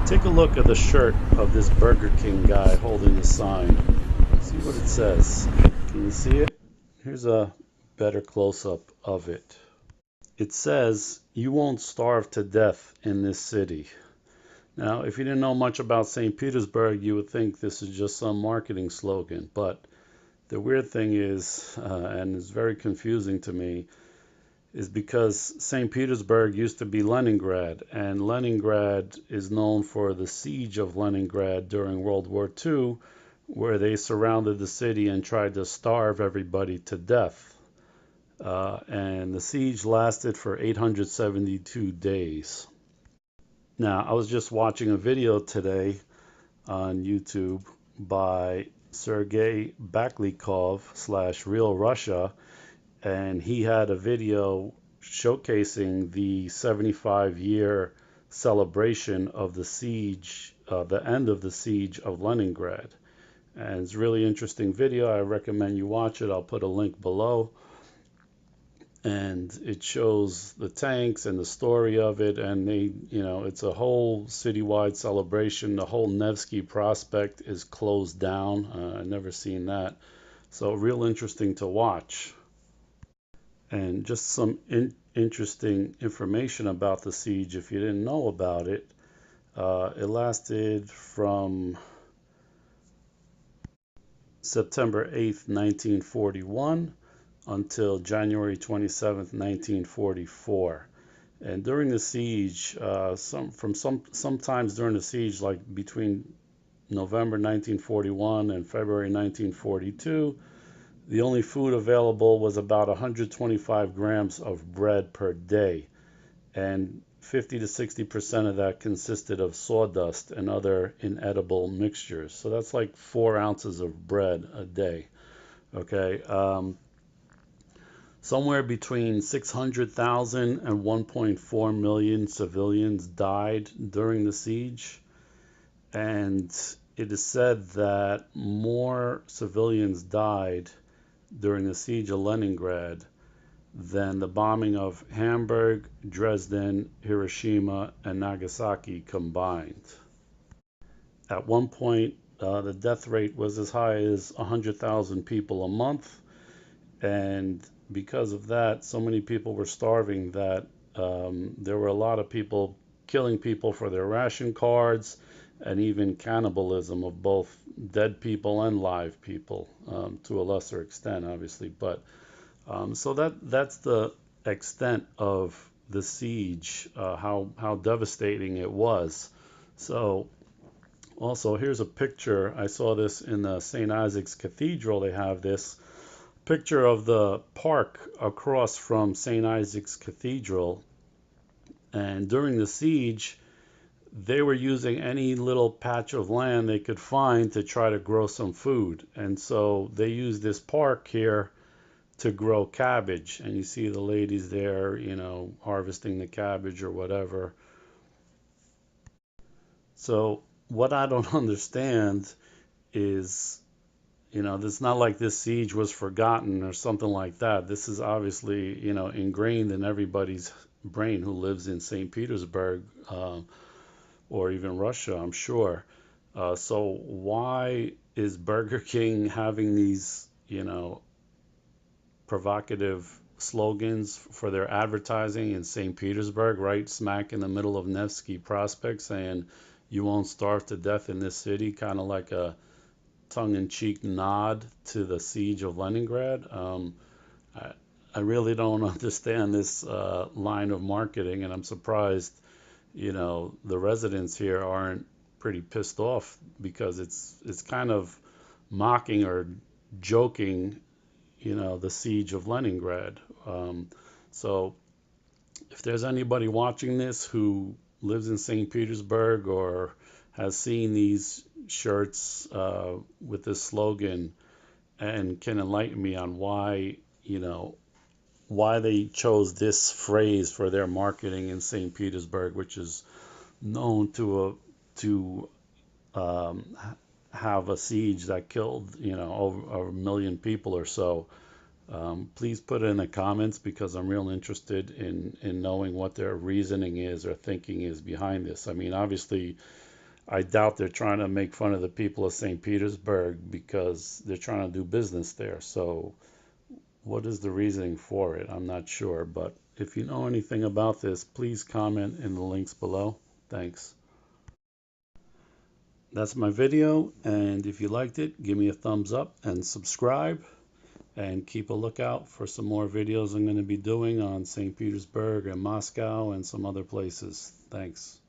Take a look at the shirt of this Burger King guy holding the sign. See what it says. Can you see it? Here's a better close-up of it. It says, "You won't starve to death in this city." Now, if you didn't know much about St. Petersburg, you would think this is just some marketing slogan. But the weird thing is, and it's very confusing to me, is because St. Petersburg used to be Leningrad, and Leningrad is known for the Siege of Leningrad during World War II, where they surrounded the city and tried to starve everybody to death. And the siege lasted for 872 days. Now, I was just watching a video today on YouTube by Sergei Baklikov slash Real Russia, and he had a video showcasing the 75-year celebration of the siege, the end of the siege of Leningrad. And it's a really interesting video. I recommend you watch it. I'll put a link below. And it shows the tanks and the story of it, and it's a whole citywide celebration. The whole Nevsky Prospect is closed down. I've never seen that. So real interesting to watch. And just some interesting information about the siege if you didn't know about it. It lasted from September 8th, 1941 until January 27th, 1944. And during the siege, sometimes during the siege, like between November 1941 and February 1942, the only food available was about 125 grams of bread per day, and 50 to 60% of that consisted of sawdust and other inedible mixtures. So that's like 4 ounces of bread a day. Okay. Somewhere between 600,000 and 1.4 million civilians died during the siege, and it is said that more civilians died during the siege of Leningrad than the bombing of Hamburg, Dresden, Hiroshima, and Nagasaki combined. At one point, the death rate was as high as 100,000 people a month, and because of that, so many people were starving that there were a lot of people killing people for their ration cards, and even cannibalism of both dead people and live people, to a lesser extent, obviously. But so that's the extent of the siege, how devastating it was. So also, here's a picture. I saw this in the St. Isaac's Cathedral. They have this picture of the park across from St. Isaac's Cathedral. And during the siege, they were using any little patch of land they could find to try to grow some food. And so they used this park here to grow cabbage. And you see the ladies there, harvesting the cabbage or whatever. So what I don't understand is, it's not like this siege was forgotten or something like that. This is obviously, ingrained in everybody's brain who lives in St. Petersburg, or even Russia, I'm sure. So why is Burger King having these, provocative slogans for their advertising in St. Petersburg, right smack in the middle of Nevsky Prospect, saying you won't starve to death in this city, kind of like a tongue-in-cheek nod to the siege of Leningrad? I, I really don't understand this line of marketing, and I'm surprised, the residents here aren't pretty pissed off, because it's kind of mocking or joking, the siege of Leningrad. So if there's anybody watching this who lives in St. Petersburg or has seen these shirts with this slogan and can enlighten me on why they chose this phrase for their marketing in St. Petersburg, which is known to have a siege that killed, over a million people or so. Please put it in the comments, because I'm real interested in knowing what their reasoning is or thinking is behind this. I mean, obviously, I doubt they're trying to make fun of the people of St. Petersburg because they're trying to do business there. So what is the reasoning for it? I'm not sure, but if you know anything about this, please comment in the links below. Thanks. That's my video, and if you liked it, give me a thumbs up and subscribe, and keep a lookout for some more videos I'm going to be doing on St. Petersburg and Moscow and some other places. Thanks.